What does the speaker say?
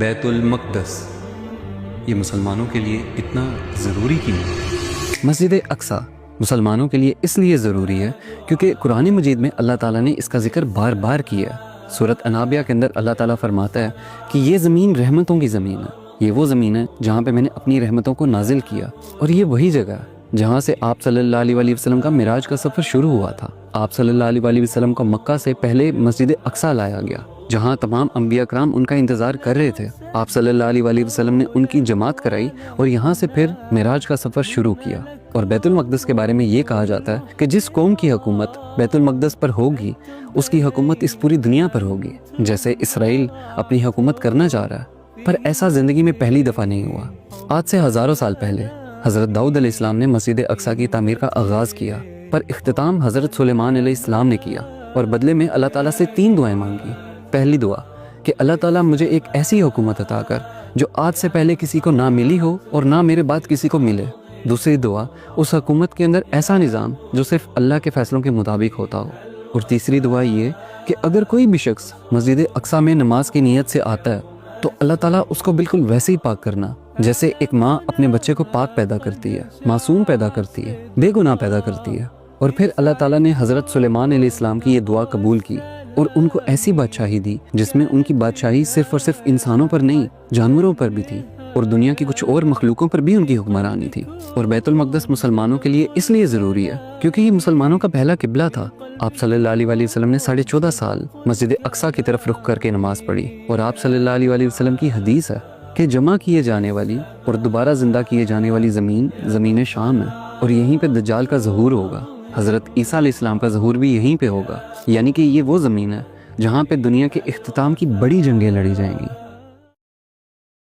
بیت المقدس یہ مسلمانوں کے لیے اتنا ضروری کیوں ہے؟ مسجد اقصی مسلمانوں کے لیے اس لیے ضروری ہے کیونکہ قرآن مجید میں اللہ تعالیٰ نے اس کا ذکر بار بار کیا ہے۔ سورۃ انابیہ کے اندر اللہ تعالیٰ فرماتا ہے کہ یہ زمین رحمتوں کی زمین ہے، یہ وہ زمین ہے جہاں پہ میں نے اپنی رحمتوں کو نازل کیا، اور یہ وہی جگہ ہے جہاں سے آپ صلی اللہ علیہ وآلہ وسلم کا معراج کا سفر شروع ہوا تھا۔ آپ صلی اللہ علیہ وآلہ وسلم کو مکہ سے پہلے مسجد اقصی لایا گیا، جہاں تمام انبیاء کرام ان کا انتظار کر رہے تھے۔ آپ صلی اللہ علیہ وآلہ وسلم نے ان کی جماعت کرائی اور یہاں سے پھر معراج کا سفر شروع کیا۔ اور بیت المقدس کے بارے میں یہ کہا جاتا ہے کہ جس قوم کی حکومت بیت المقدس پر ہوگی اس کی حکومت اس پوری دنیا پر ہوگی۔ جیسے اسرائیل اپنی حکومت کرنا چاہ رہا ہے، پر ایسا زندگی میں پہلی دفعہ نہیں ہوا۔ آج سے ہزاروں سال پہلے حضرت داؤد علیہ السلام نے مسجد اقصی کی تعمیر کا آغاز کیا، پر اختتام حضرت سلیمان علیہ السلام نے کیا، اور بدلے میں اللہ تعالیٰ سے 3 دعائیں مانگی۔ پہلی دعا کہ اللہ تعالیٰ مجھے ایک ایسی حکومت عطا کر جو آج سے پہلے کسی کو نہ ملی ہو اور نہ میرے بعد کسی کو ملے۔ دوسری دعا اس حکومت کے اندر ایسا نظام جو صرف اللہ کے فیصلوں کے مطابق ہوتا ہو۔ اور تیسری دعا یہ کہ اگر کوئی بھی شخص مسجد اقصی میں نماز کی نیت سے آتا ہے تو اللہ تعالیٰ اس کو بالکل ویسے ہی پاک کرنا جیسے ایک ماں اپنے بچے کو پاک پیدا کرتی ہے، معصوم پیدا کرتی ہے، بے گناہ پیدا کرتی ہے۔ اور پھر اللہ تعالیٰ نے حضرت سلیمان علیہ السلام کی یہ دعا قبول کی اور ان کو ایسی بادشاہی دی جس میں ان کی بادشاہی صرف اور صرف انسانوں پر نہیں، جانوروں پر بھی تھی، اور دنیا کی کچھ اور مخلوقوں پر بھی ان کی حکمرانی تھی۔ اور بیت المقدس مسلمانوں کے لیے اس لیے ضروری ہے کیونکہ یہ مسلمانوں کا پہلا قبلہ تھا۔ آپ صلی اللہ علیہ وآلہ وسلم نے 14.5 سال مسجد اقصی کی طرف رخ کر کے نماز پڑھی، اور آپ صلی اللہ علیہ وآلہ وسلم کی حدیث ہے کہ جمع کیے جانے والی اور دوبارہ زندہ کیے جانے والی زمین شام ہے، اور یہیں پہ دجال کا ظہور ہوگا۔ حضرت عیسیٰ علیہ السلام کا ظہور بھی یہیں پہ ہوگا، یعنی کہ یہ وہ زمین ہے جہاں پہ دنیا کے اختتام کی بڑی جنگیں لڑی جائیں گی۔